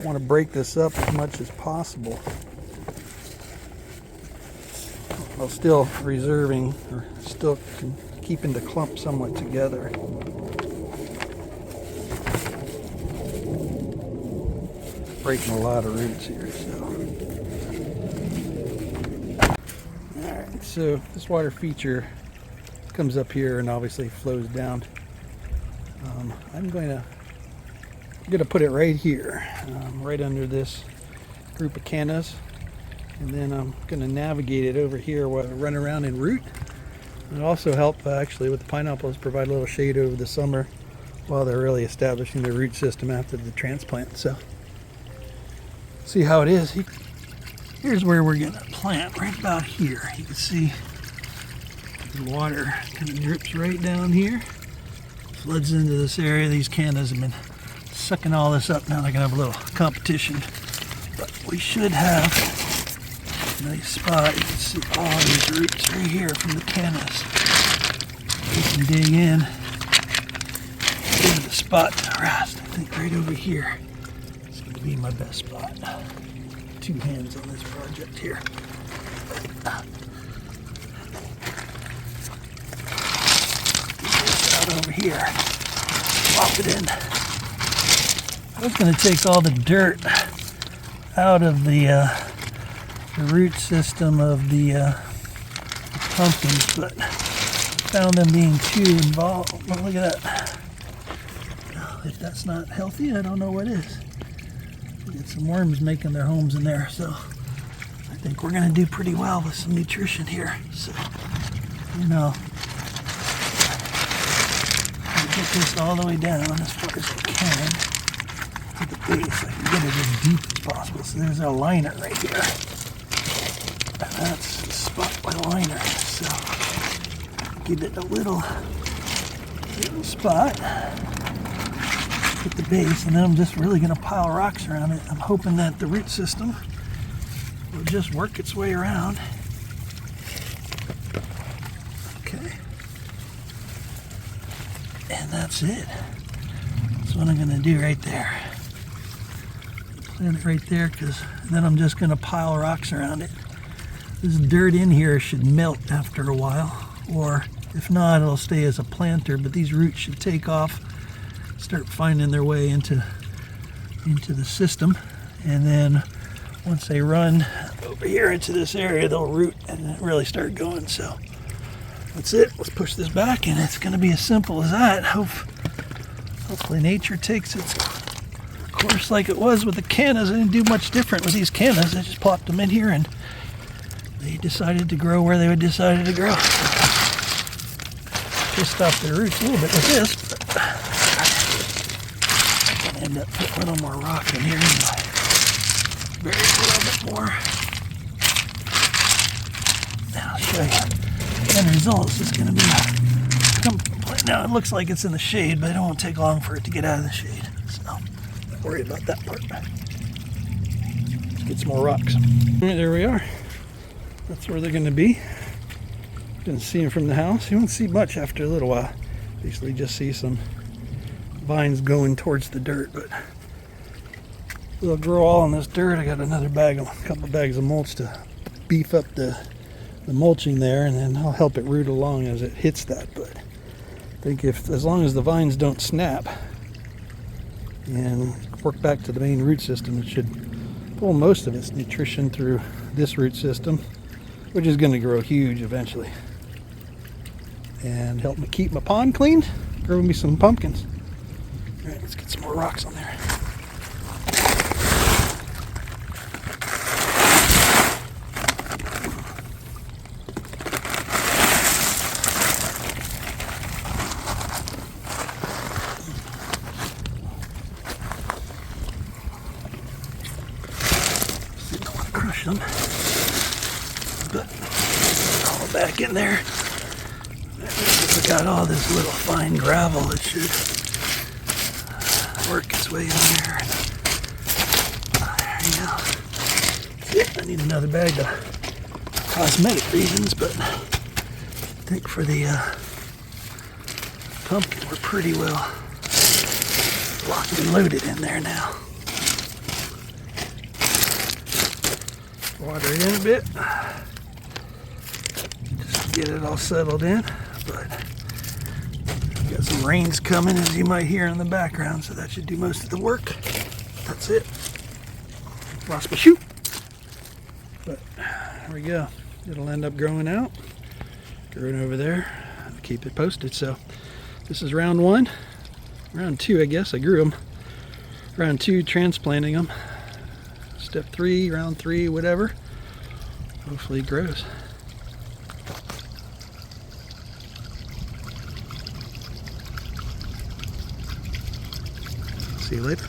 I want to break this up as much as possible, while still reserving, or still keeping the clump somewhat together. Breaking a lot of roots here, so. Alright, so this water feature comes up here and obviously flows down. I'm going to put it right here, right under this group of cannas, and then I'm going to navigate it over here while I run around and root. It'll also help actually with the pineapples, provide a little shade over the summer while they're really establishing their root system after the transplant. So see how it is. Here's where we're going to plant, right about here. You can see the water kind of drips right down here, floods into this area. These cannas have been sucking all this up. Now they're going to have a little competition, but we should have a nice spot. You can see all these roots right here from the cannas. We can dig in, into the spot to rest. I think right over here is going to be my best spot. Two hands on this project here. Out over here, plop it in. I was going to take all the dirt out of the root system of the pumpkins, but found them being too involved. Well, look at that. If that's not healthy, I don't know what is. Get some worms making their homes in there, so I think we're going to do pretty well with some nutrition here. So, you know, I'll get this all the way down as far as I can to the base. I can get it as deep as possible. So there's a liner right here, and that's the spot by liner. So give it a little spot at the base, and then I'm just really going to pile rocks around it. I'm hoping that the root system will just work its way around. Okay. And that's it. That's what I'm going to do right there. Plant it right there, because then I'm just going to pile rocks around it. This dirt in here should melt after a while, or if not, it'll stay as a planter, but these roots should take off, start finding their way into the system, and then once they run over here into this area, they'll root and really start going. So that's it. Let's push this back, and it's going to be as simple as that. Hopefully nature takes its course like it was with the cannas. I didn't do much different with these cannas. I just plopped them in here, and they decided to grow where they decided to grow. Just stop their roots a little bit with this, but end up putting a little more rock in here anyway. Bury it a little bit more. Now I'll show you. The end result is going to be now it looks like it's in the shade, but it won't take long for it to get out of the shade. So don't worry about that part. Let's get some more rocks. All right, there we are. That's where they're going to be. You can see them from the house. You won't see much after a little while. Basically just see some vines going towards the dirt, but they'll grow all in this dirt. I got a couple of bags of mulch to beef up the mulching there, and then I'll help it root along as it hits that. But I think as long as the vines don't snap and work back to the main root system, it should pull most of its nutrition through this root system, which is going to grow huge eventually, and help me keep my pond clean, grow me some pumpkins. All right, let's get some more rocks on there. Don't want to crush them, but all back in there. We got all this little fine gravel that should work its way in there. There you go. That's it. I need another bag of cosmetic reasons, but I think for the pumpkin we're pretty well locked and loaded in there now. Water it in a bit. Just to get it all settled in. But got some rains coming, as you might hear in the background, so that should do most of the work. That's it. Lost my shoe. But there we go. It'll end up growing out. Growing over there. I'll keep it posted. So this is round 1. Round 2, I guess. I grew them. Round 2, transplanting them. Step 3, round 3, whatever. Hopefully it grows. See you later.